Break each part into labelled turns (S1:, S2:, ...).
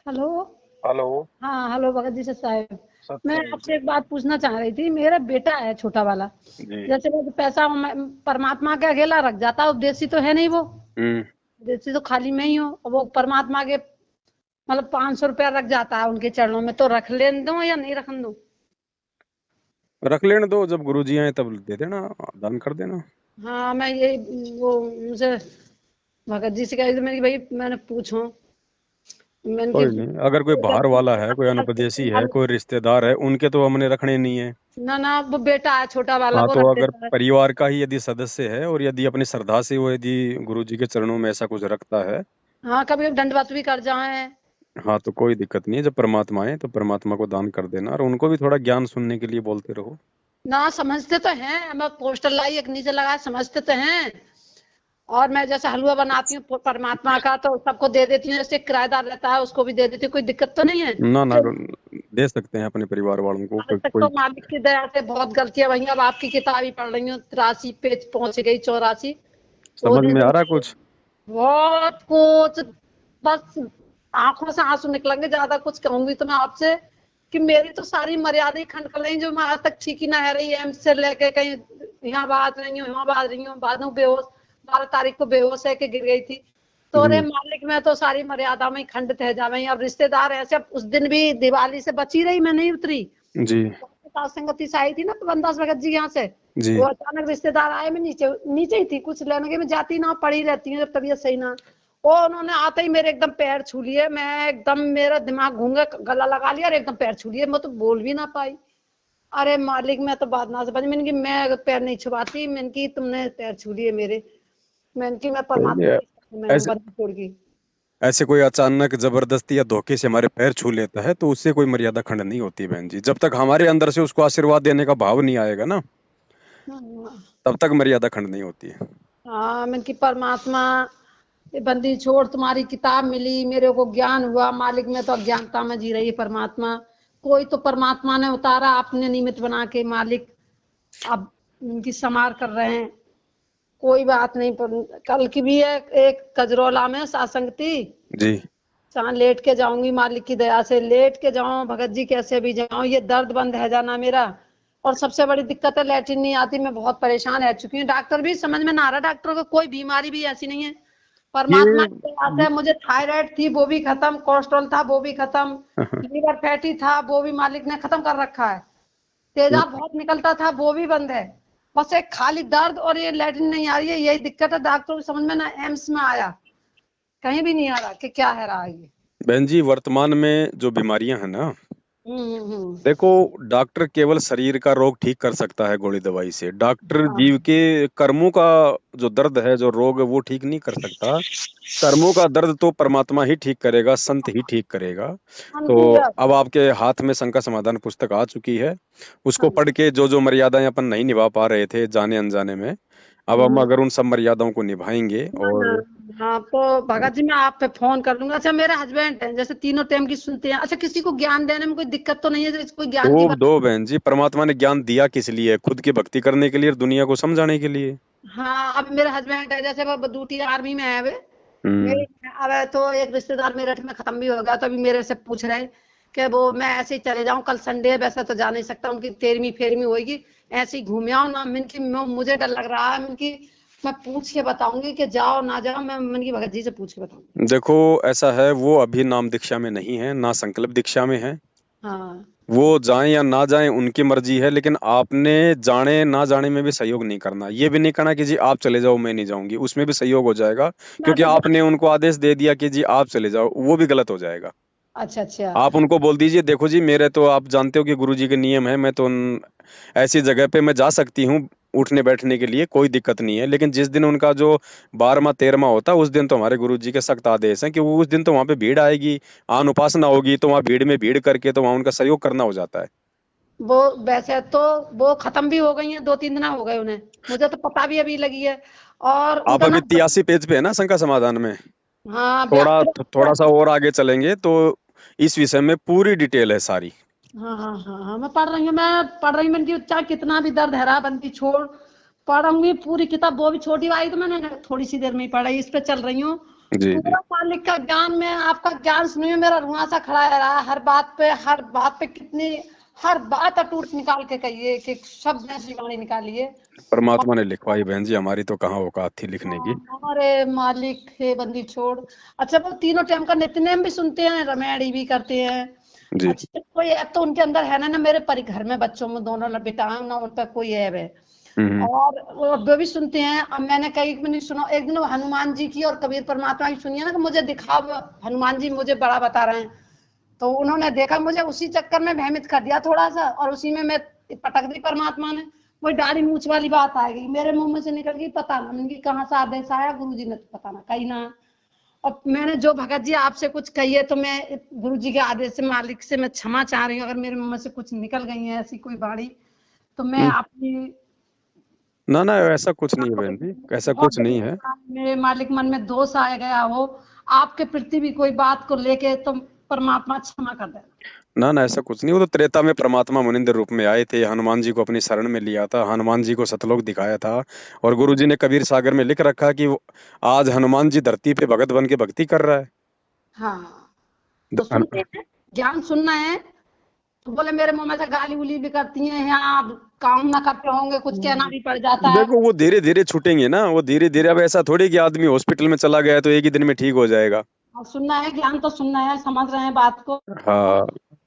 S1: Hello.
S2: Hello.
S1: हाँ, hello Bhagat ji से साहब। मैं
S2: सत्संग
S1: आपसे एक बात पूछना चाह रही थी। मेरा बेटा है छोटा वाला।
S2: जी।
S1: जैसे वो पैसा परमात्मा के अकेला रख जाता है, उपदेशी तो है नहीं वो।
S2: हम्म।
S1: उपदेशी तो खाली मैं ही हूँ, और वो परमात्मा के मतलब 500 रुपया रख जाता है उनके चरणों में, तो रख लेने दूं या नहीं रखने दूं?
S2: रख लेने दो, जब गुरु जी आए तब दे देना, दान कर देना।
S1: हाँ, मैं ये वो उनसे भगत जी से कह रही थी, मैंने भाई मैंने पूछूं। मैंने
S2: कोई
S1: की
S2: नहीं, अगर कोई बाहर वाला है, कोई अनुपदेशी है, कोई रिश्तेदार है, उनके तो हमने रखने नहीं है।
S1: ना ना, वो बेटा है छोटा वाला,
S2: हाँ,
S1: वो
S2: तो
S1: रख
S2: अगर
S1: देता है।
S2: परिवार का ही यदि सदस्य है और यदि अपनी श्रद्धा से वो यदि गुरु जी के चरणों में ऐसा कुछ रखता है,
S1: हाँ, कभी दंडवत भी कर जाए।
S2: हाँ तो कोई दिक्कत नहीं है। जब परमात्मा आए तो परमात्मा को दान कर देना, और उनको भी थोड़ा ज्ञान सुनने के लिए बोलते रहो।
S1: ना समझते तो हैं, मैं पोस्टर लाई एक नीचे लगाया, समझते तो हैं। और मैं जैसे हलवा बनाती हूँ परमात्मा का, तो सबको दे देती हूँ। जैसे किराएदार रहता है उसको भी दे देती हूँ, कोई दिक्कत तो नहीं है।
S2: ना ना,
S1: तो
S2: दे सकते हैं अपने परिवार वालों को,
S1: आज तक तो
S2: कोई।
S1: मालिक की दया से बहुत गलतियां वही, अब आपकी किताब ही पढ़ रही हूँ, 83 पेज पहुंच गई, 84। वो
S2: समझ में
S1: दिन
S2: आ रहा कुछ?
S1: बहुत कुछ, बस आंखों से आंसू निकलेंगे। ज्यादा कुछ कहूंगी तो मैं आपसे कि मेरी तो सारी मर्यादा खंड कर रही, जो मैं आज तक ठीक ही ना है रही। एम्स से लेके कहीं यहाँ बात रही हूँ, यहाँ बात रही हूँ, बाद में बेहोश, 12 तारीख को बेहोश है के गिर गई थी। तो रे
S2: जी
S1: मालिक, मैं तो सारी मर्यादा में खंडित है जा रही। अब रिश्तेदार ऐसे, अब उस दिन भी दिवाली से बची रही, मैं नहीं उतरी।
S2: जी
S1: साथ संगति से आई थी ना बंदास भगत जी यहाँ से। वो
S2: जी।
S1: अचानक रिश्तेदार आए, मैं नीचे नीचे ही थी, कुछ लेने के, मैं जाती ना पड़ी रहती हूँ जब तबीयत सही ना। वो उन्होंने आते ही मेरे एकदम पैर छू लिए, मैं एकदम, मेरा दिमाग घूम गया, गला लगा लिया और एकदम पैर छू लिए, मैं तो बोल भी ना पाई। अरे मालिक, मैं तो बात ना समझ, मैंने की मैं पैर नहीं छुपाती, मैंने की तुमने पैर छू लिए मेरे। मैंने की मैं
S2: कोई नहीं
S1: परमात्मा
S2: है।
S1: की शरण में हूँ,
S2: ऐसे
S1: बंदी छोड़ की।
S2: ऐसे कोई अचानक जबरदस्ती या धोखे से हमारे पैर छू लेता है तो उससे कोई मर्यादा खंड नहीं होती बहन जी। जब तक हमारे अंदर से उसको आशीर्वाद देने का भाव नहीं आएगा ना, तब तक मर्यादा खंड नहीं होती है।
S1: हाँ, मैंने की परमात्मा, ये बंदी छोड़, तुम्हारी किताब मिली, मेरे को ज्ञान हुआ मालिक, में तो अज्ञानता में जी रही है परमात्मा। कोई तो परमात्मा ने उतारा, आपने निमित्त बना के मालिक, अब उनकी समार कर रहे हैं। कोई बात नहीं, पर कल की भी है एक कजरौला में सासंगति,
S2: जी।
S1: जहाँ लेट के जाऊंगी मालिक की दया से, लेट के जाऊं भगत जी, कैसे भी जाऊं, ये दर्द बंद है जाना मेरा। और सबसे बड़ी दिक्कत है, लैट्रिन नहीं आती, मैं बहुत परेशान रह चुकी हूँ। डॉक्टर भी समझ में ना आ रहा, डॉक्टर को कोई बीमारी भी ऐसी नहीं है। परमात्मा
S2: ये
S1: की दया से मुझे थायराइड थी वो भी खत्म, कोलेस्ट्रॉल था वो भी खत्म, लीवर फैटी था वो भी मालिक ने खत्म कर रखा है, तेजाब बहुत निकलता था वो भी बंद है। बस एक खाली दर्द और ये लैट्रिन नहीं आ रही है, यही दिक्कत है। डॉक्टर को समझ में ना, एम्स में आया, कहीं भी नहीं आ रहा कि क्या है रहा है ये।
S2: बहन जी, वर्तमान में जो बीमारियां हैं ना,
S1: हम्म।
S2: देखो, डॉक्टर केवल शरीर का रोग ठीक कर सकता है गोली दवाई से। डॉक्टर
S1: हाँ
S2: जीव के कर्मों का जो दर्द है, जो रोग है, वो ठीक नहीं कर सकता। कर्मों का दर्द तो परमात्मा ही ठीक करेगा, संत ही ठीक करेगा। तो
S1: हाँ
S2: अब आपके हाथ में शंका समाधान पुस्तक आ चुकी है। उसको
S1: हाँ।
S2: पढ़ के जो जो मर्यादाएं अपन नहीं निभा पा रहे थे जाने अनजाने में, अब हम
S1: हम्म।
S2: अगर उन सब मर्यादाओं को निभाएंगे
S1: ना ना।
S2: और
S1: हाँ, तो भगत जी मैं आप पे फोन कर लूंगा। अच्छा, मेरे हस्बैंड हैं, जैसे तीनों टाइम की सुनते हैं। अच्छा, किसी को ज्ञान देने में कोई दिक्कत तो नहीं है? जैसे कोई ज्ञान की
S2: खूब
S1: बात।
S2: दो बहन जी। परमात्मा ने ज्ञान दिया किस लिए? खुद की भक्ति करने के लिए और दुनिया को समझाने के लिए।
S1: हाँ, अब मेरे हस्बैंड है, जैसे वो ड्यूटी आर्मी में है वे
S2: हम्म।
S1: मेरी। अब तो एक रिश्तेदार मेरठ में खत्म भी हो गया, तो अभी मेरे से पूछ रहे हैं कि वो मैं ऐसे ही चले जाऊं, कल संडे है, वैसे तो जा नहीं सकता, उनकी 13वीं फेरवी होगी, ऐसे ही घूम आऊं ना। मैंने की मुझे डर लग रहा है, मैंने की मैं पूछ के बताऊंगी कि जाओ ना जाओ, मैंने की भगत जी से पूछ के बताऊंगी।
S2: देखो, ऐसा है, वो अभी नाम दीक्षा में नहीं है, ना संकल्प दीक्षा में है।
S1: हाँ।
S2: वो जाएं या ना जाएं उनकी मर्जी है, लेकिन आपने जाने ना जाने में भी सहयोग नहीं करना। ये भी नहीं कहना कि जी आप चले जाओ मैं नहीं जाऊंगी, उसमें भी सहयोग हो जाएगा।
S1: मैं
S2: क्योंकि
S1: तो
S2: आपने उनको आदेश दे दिया कि जी आप चले जाओ, वो भी गलत हो जाएगा।
S1: अच्छा अच्छा।
S2: आप उनको बोल दीजिए, देखो जी, मेरे तो आप जानते हो कि गुरु जी के नियम है, मैं तो ऐसी जगह पे मैं जा सकती हूँ उठने बैठने के लिए, कोई दिक्कत नहीं है। लेकिन जिस दिन उनका जो 12वां 13वां होता है, उस दिन तो हमारे गुरु जी के सख्त आदेश हैं कि वो उस दिन तो वहां पे भीड़ आएगी, आन उपासना होगी, तो वहां भीड़ में भीड़ करके तो वहां उनका सहयोग करना हो जाता है।
S1: वो वैसे तो वो खत्म भी हो गई हैं, 2-3 दिन हो गए उन्हें, मुझे तो पता भी अभी लगी है। और
S2: आप
S1: उनका
S2: अभी
S1: ना,
S2: 83 पेज पे है ना शंका समाधान में?
S1: हाँ
S2: थोड़ा सा और आगे चलेंगे तो इस विषय में पूरी डिटेल है सारी।
S1: हाँ हाँ हाँ हाँ, मैं पढ़ रही हूँ, मैं पढ़ रही हूँ। मैंने की चाहे कितना भी दर्द है रहा, बंदी छोड़, पढ़ूंगी पूरी किताब। वो भी छोटी वाली तो मैंने थोड़ी सी देर में ही पढ़ी, इस पे चल रही हूँ।
S2: जी जी।
S1: पूरा मालिक का ज्ञान, में आपका ज्ञान सुनिए, मेरा रुआ सा खड़ा है रहा, हर बात पे कितनी, हर बात अटूट निकाल के कहिए, कि शब्द ऐसी वाणी निकालिए।
S2: परमात्मा ने लिखवाई बहन जी, हमारी तो कहाँ औकात थी लिखने की।
S1: अरे मालिक हे बंदी छोड़। अच्छा, वो तीनों टाइम का नित्यनेम भी सुनते हैं, रमेड़ी भी करते हैं।
S2: जी।
S1: अच्छा, कोई ऐप तो उनके अंदर है ना, मेरे परि घर में बच्चों में दोनों बेटा है ना, उन पर कोई ऐप है।
S2: हम्म।
S1: और वो भी सुनते हैं। अब मैंने कई नहीं सुना, एक दिन वो हनुमान जी की और कबीर परमात्मा की सुनिए ना, कि मुझे दिखाओ हनुमान जी मुझे बड़ा बता रहे हैं। तो उन्होंने देखा मुझे, उसी चक्कर में भ्रमित कर दिया थोड़ा सा, और उसी में मैं पटक दी परमात्मा ने। वही दाढ़ी मूछ वाली बात आ गई, मेरे मुंह में से निकल गई, पता ना उनकी कहाँ से आदेश आया, गुरु जी ने तो पता ना कहीं ना। और मैंने जो भगत जी आपसे कुछ कही है, तो मैं गुरु जी के आदेश से, मालिक से मैं क्षमा चाह रही हूँ, अगर मेरे मुंह में से कुछ निकल गई है ऐसी कोई बाणी, तो मैं
S2: हम्म।
S1: अपनी
S2: ना ना, ऐसा कुछ नहीं है बहन जी, ऐसा
S1: बहुत
S2: कुछ नहीं है।
S1: मेरे मालिक मन में दोष आ गया हो आपके प्रति भी कोई बात को लेके, तो परमात्मा क्षमा कर देना।
S2: ना ना, ऐसा कुछ नहीं। वो तो त्रेता में परमात्मा मुनिंद्र रूप में आए थे, हनुमान जी को अपनी शरण में लिया था, हनुमान जी को सतलोक दिखाया था। और गुरु जी ने कबीर सागर में लिख रखा कि आज हनुमान जी धरती पे भगत बन के भक्ति कर रहा है।
S1: हाँ, तो
S2: द- हन-
S1: सुनते हैं, ज्ञान सुनना है। तो बोले मेरे मुंह में से गाली उली भी करती हैं, यहाँ आप काम ना करते होंगे, कुछ कहना भी पड़ जाता है।
S2: देखो, वो धीरे धीरे छूटेंगे ना, वो धीरे धीरे। अब ऐसा थोड़ी कि आदमी हॉस्पिटल में चला गया तो एक ही दिन में ठीक हो जाएगा।
S1: और सुनना है, ज्ञान तो सुनना है, समझ रहे हैं बात को।
S2: हाँ।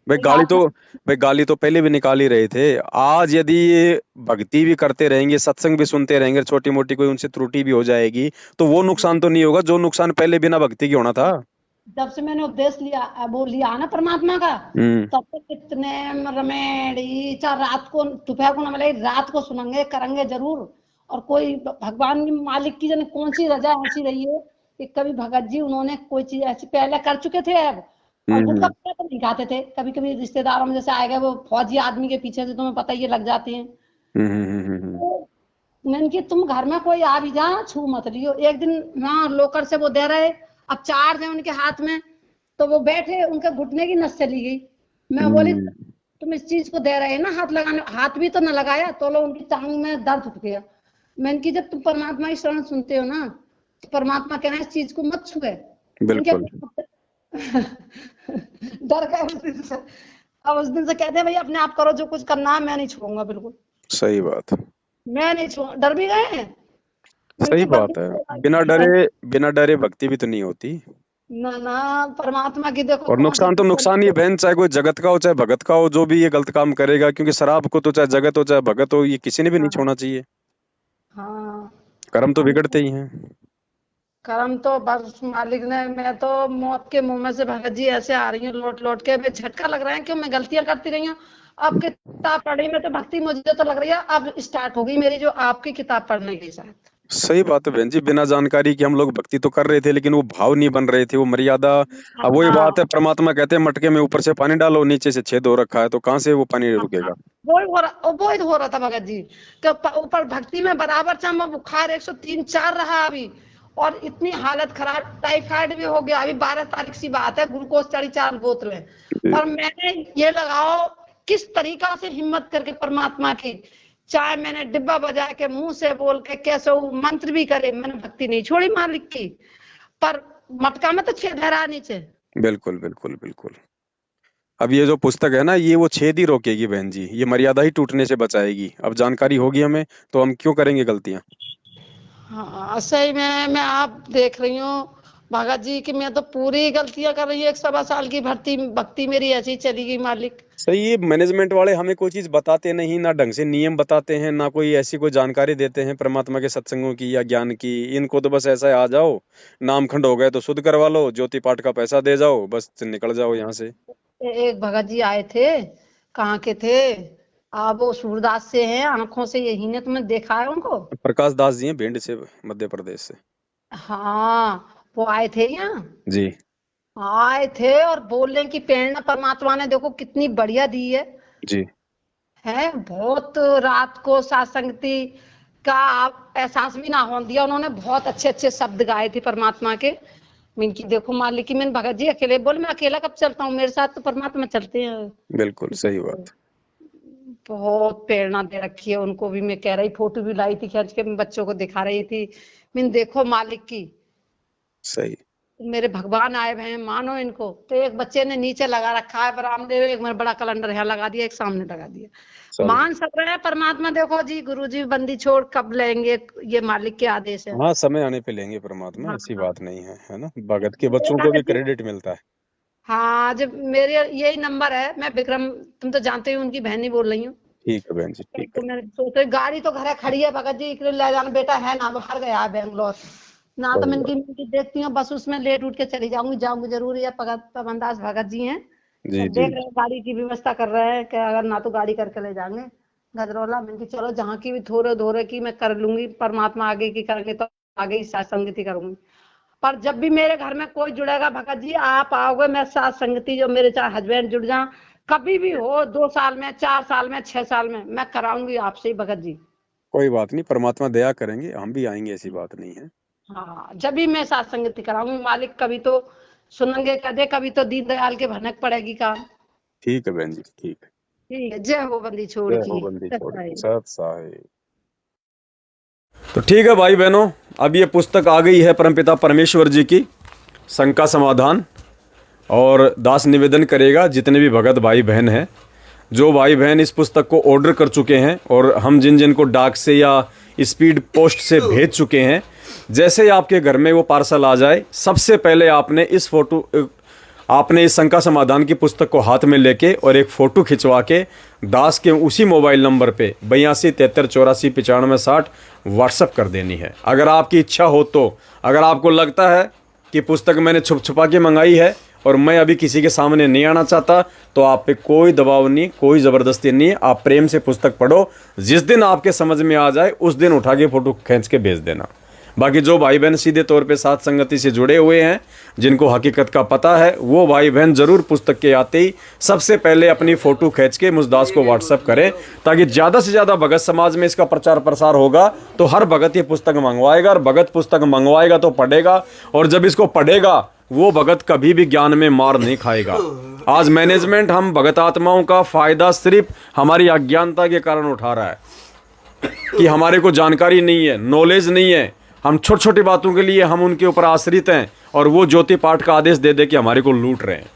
S2: भाई
S1: कोई
S2: गाली
S1: बात
S2: तो
S1: नहीं।
S2: भाई गाली तो पहले भी निकाल ही रहे थे। आज यदि ये भक्ति भी करते रहेंगे, सत्संग भी सुनते रहेंगे, छोटी मोटी कोई उनसे त्रुटि भी हो जाएगी, तो वो नुकसान तो नहीं होगा जो नुकसान पहले बिना भक्ति के होना था।
S1: जब से मैंने उपदेश लिया, वो लिया ना परमात्मा का,
S2: हम्म।
S1: तब तक कितने रमेड़ी, चाहे रात को दोपहर को ना मिले, रात को सुनेंगे, करेंगे जरूर। और कोई भगवान की मालिक की जाने कौन सी रजा ऐसी रही है, कि कभी भगत जी उन्होंने कोई चीज ऐसी पहले कर चुके थे अब, और गुटखा
S2: हम्म।
S1: वगैरह तो नहीं खाते थे। कभी कभी रिश्तेदारों में जैसे आए गए, वो फौजी आदमी के पीछे से तुम्हें पता ही है, लग जाते हैं।
S2: हम्म।
S1: तो मैंने कि तुम घर में कोई आ भी जा, छू मत लियो। एक दिन वहां लोकर से वो दे रहे, अब चार थे उनके हाथ में, तो वो बैठे, उनके घुटने की नस चली गई। मैं बोली
S2: हम्म।
S1: तुम इस चीज को दे रहे हैं ना, हाथ लगाने, हाथ भी तो न लगाया, तो लो उनकी टांग में दर्द उठ गया। मैंने कि जब तुम परमात्मा की शरण सुनते हो ना, तो परमात्मा कहना इस चीज को मत छुए। मैंने
S2: बिल्कुल।
S1: क्या डर गए उस दिन से। अब उस दिन से कहते हैं भाई अपने आप करो जो कुछ करना है, मैं नहीं छूऊंगा बिल्कुल।
S2: सही बात।
S1: मैं नहीं छू, डर भी गए हैं। मैंने
S2: सही
S1: कि
S2: बात है। बिना डरे, बिना डरे भक्ति भी तो नहीं होती।
S1: ना ना, परमात्मा की देखो
S2: और
S1: कौन सी
S2: नुकसान तो नुकसान ही है बहन, चाहे कोई जगत का हो चाहे भगत का हो, जो भी ये गलत काम करेगा, क्योंकि शराब को तो चाहे जगत हो चाहे भगत हो, ये किसी ने भी नहीं
S1: हाँ
S2: छोड़ना चाहिए।
S1: हाँ।
S2: कर्म तो
S1: हम
S2: बिगड़ते ही हैं।
S1: कर्म तो बस मालिक ने, मैं तो मौत के मुंह में से भगत जी ऐसे आ रही हूँ लौट लौट के, मैं झटका लग रहा है कि मैं गलतियां करती रही हूँ। अब किताब पढ़ी में तो भक्ति मुझे तो लग रही है अब स्टार्ट हो गई मेरी, जो आपकी किताब पढ़ने की शायद।
S2: सही बात है बहन जी, बिना जानकारी के हम लोग भक्ति तो कर रहे थे, लेकिन वो भाव नहीं बन रहे थे, वो मर्यादा। अब वही बात
S1: हाँ,
S2: है, परमात्मा कहते हैं मटके में ऊपर से पानी डालो, नीचे से छेद हो रखा है, तो कहाँ से वो पानी
S1: हाँ,
S2: रुकेगा।
S1: वो ही हो रहा था भगत जी, कि ऊपर भक्ति में बराबर चम, बुखार 103 4 रहा अभी, और इतनी हालत खराब, टाइफाइड भी हो गया। अभी 12 तारीख सी बात है, ग्लूकोज चढ़ी 4 बोतलें।
S2: जी।
S1: और मैंने ये लगाओ किस तरीका से हिम्मत करके परमात्मा की, चाहे मैंने डिब्बा बजा के मुंह से बोल के कैसे वो मंत्र भी करे, मैंने भक्ति नहीं छोड़ी मालिक की। पर मटका में तो छेद है नीचे।
S2: बिल्कुल बिल्कुल बिल्कुल। अब ये जो पुस्तक है ना, ये वो छेद ही रोकेगी बहन जी, ये मर्यादा ही टूटने से बचाएगी। अब जानकारी होगी हमें, तो हम क्यों करेंगे गलतियां।
S1: हाँ सही में, मैं आप देख रही हूँ भगत जी की, मैं तो पूरी गलतियां कर रही हूँ। 1 सवा साल की भर्ती भक्ति मेरी ऐसी ही चली गई मालिक।
S2: सही, ये मैनेजमेंट वाले हमें कोई चीज बताते नहीं, ना ढंग से नियम बताते हैं, ना कोई ऐसी कोई जानकारी देते हैं परमात्मा के सत्संगों की या ज्ञान की। इनको तो बस ऐसा है, आ जाओ, नाम खंड हो गए तो शुद्ध करवा लो, ज्योति पाठ का पैसा दे जाओ, बस निकल जाओ यहाँ से।
S1: एक भगत जी आए थे, कहाँ के थे, आप वो सूरदास से हैं, आंखों से यही ने तुमने देखा है उनको।
S2: प्रकाश दास जी हैं, भिंड से, मध्य प्रदेश से।
S1: हाँ, वो आए थे यहाँ,
S2: जी।
S1: आए थे, और बोलने की प्रेरणा परमात्मा ने देखो कितनी बढ़िया दी
S2: जी।
S1: है। बहुत रात को सासंगति का एहसास भी ना होने दिया उन्होंने, बहुत अच्छे अच्छे शब्द गाए थे परमात्मा के। मिनकी देखो मालिक की, मैंने भगत जी अकेले बोल, मैं अकेला कब चलता हूँ, मेरे साथ तो परमात्मा चलते हैं।
S2: बिल्कुल सही बात।
S1: बहुत प्रेरणा दे रखी है उनको भी। मैं कह रही, फोटो भी लाई थी खींच के, मैं बच्चों को दिखा रही थी, मैंने देखो मालिक की।
S2: सही।
S1: मेरे भगवान आए हुए हैं, मानो इनको। तो एक बच्चे ने नीचे लगा रखा है बरामदे में, एक मैंने बड़ा कैलेंडर यहाँ लगा दिया, एक सामने लगा दिया।
S2: चलो।
S1: मान सब रहे हैं परमात्मा। देखो जी, गुरु जी बंदी छोड़ कब लेंगे, ये मालिक के आदेश है।
S2: हाँ, समय आने पे लेंगे परमात्मा,
S1: हाँ
S2: ऐसी
S1: हाँ।
S2: बात नहीं है ना। भगत के
S1: ये
S2: बच्चों को भी
S1: भगत जी,
S2: क्रेडिट मिलता है।
S1: हाँ जब मेरे यही नंबर है, मैं विक्रम, तुम तो जानते हो उनकी बहन ही बोल रही हूँ।
S2: ठीक है बहन जी, ठीक
S1: तो
S2: है।
S1: मैं सोच रही, गाड़ी तो घर खड़ी है भगत जी, ले जाना बेटा है ना, बाहर गया है बेंगलोर ना, तो
S2: कोई
S1: मैं
S2: बात।
S1: इनकी देखती हूँ बस, उसमें लेट उठ के चली जाऊंगी, जाऊंगी जरूर। ये भगत पवनदास भगत जी हैं,
S2: जी
S1: सब
S2: जी।
S1: देख रहे हैं, गाड़ी की व्यवस्था कर रहे हैं कि अगर ना तो गाड़ी करके ले जाएंगे गजरौला। मैंने कि चलो जहाँ की भी थोड़े धोरे की मैं कर लूंगी, परमात्मा आगे की करेंगे तो आगे ही साथ संगति करूंगी। पर जब भी मेरे घर में कोई जुड़ेगा भगत जी, आप आओगे, मैं साथ संगति, जो मेरे चाहे हस्बैंड जुड़ जाए, कभी भी हो, 2 साल में, 4 साल में, 6 साल में, मैं कराऊंगी आपसे ही भगत जी।
S2: कोई बात नहीं, परमात्मा दया करेंगे, हम भी आएंगे, ऐसी बात नहीं है।
S1: हाँ, जब भी मैं साथ संगति कराऊंगी मालिक, कभी तो सुनेंगे कदे, कभी तो दीनदयाल के भनक पड़ेगी काम।
S2: ठीक है बहन जी, ठीक है।
S1: ठीक है, जय हो बंदी छोड़
S2: जय हो
S1: की।
S2: बंदी छोड़ की,
S1: सत्य।
S2: सत साहिब। तो ठीक है भाई बहनों, अब ये पुस्तक आ गई है परमपिता परमेश्वर जी की, शंका समाधान। और दास निवेदन करेगा जितने भी भगत भाई बहन हैं, जो भाई बहन इस पुस्तक को ऑर्डर कर चुके हैं और हम जिन जिन को डाक से या स्पीड पोस्ट से भेज चुके हैं, जैसे ही आपके घर में वो पार्सल आ जाए, सबसे पहले आपने इस शंका समाधान की पुस्तक को हाथ में लेके और एक फ़ोटो खिंचवा के दास के उसी मोबाइल नंबर पे 82 73 84 95 60 व्हाट्सअप कर देनी है। अगर आपकी इच्छा हो तो, अगर आपको लगता है कि पुस्तक मैंने छुप छुपा के मंगाई है और मैं अभी किसी के सामने नहीं आना चाहता, तो आप पे कोई दबाव नहीं, कोई ज़बरदस्ती नहीं है। आप प्रेम से पुस्तक पढ़ो, जिस दिन आपके समझ में आ जाए उस दिन उठा के फ़ोटो खींच के भेज देना। बाकी जो भाई बहन सीधे तौर पे साथ संगति से जुड़े हुए हैं, जिनको हकीकत का पता है, वो भाई बहन ज़रूर पुस्तक के आते ही सबसे पहले अपनी फ़ोटो खींच के मुझदास को व्हाट्सअप करें, ताकि ज़्यादा से ज़्यादा भगत समाज में इसका प्रचार प्रसार होगा। तो हर भगत ये पुस्तक मंगवाएगा, और भगत पुस्तक मंगवाएगा तो पढ़ेगा, और जब इसको पढ़ेगा वो भगत कभी भी ज्ञान में मार नहीं खाएगा। आज मैनेजमेंट हम भगत आत्माओं का फ़ायदा सिर्फ हमारी अज्ञानता के कारण उठा रहा है कि हमारे को जानकारी नहीं है, नॉलेज नहीं है। हम छोटी छोटी बातों के लिए हम उनके ऊपर आश्रित हैं, और वो ज्योति पाठ का आदेश दे दे के हमारे को लूट रहे हैं।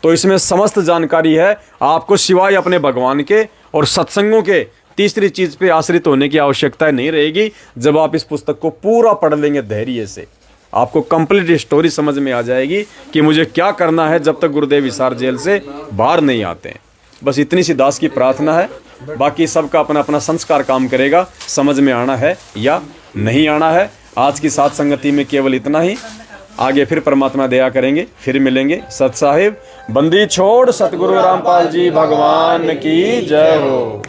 S2: तो इसमें समस्त जानकारी है। आपको सिवाय अपने भगवान के और सत्संगों के तीसरी चीज़ पे आश्रित होने की आवश्यकता नहीं रहेगी। जब आप इस पुस्तक को पूरा पढ़ लेंगे धैर्य से, आपको कंप्लीट स्टोरी समझ में आ जाएगी कि मुझे क्या करना है जब तक गुरुदेव हिसार जेल से बाहर नहीं आते हैं। बस इतनी सी दास की प्रार्थना है। बाकी सबका अपना अपना संस्कार काम करेगा, समझ में आना है या नहीं आना है। आज की साथ संगति में केवल इतना ही। आगे फिर परमात्मा दया करेंगे, फिर मिलेंगे। सत साहिब बंदी छोड़ सतगुरु रामपाल जी भगवान की जय हो।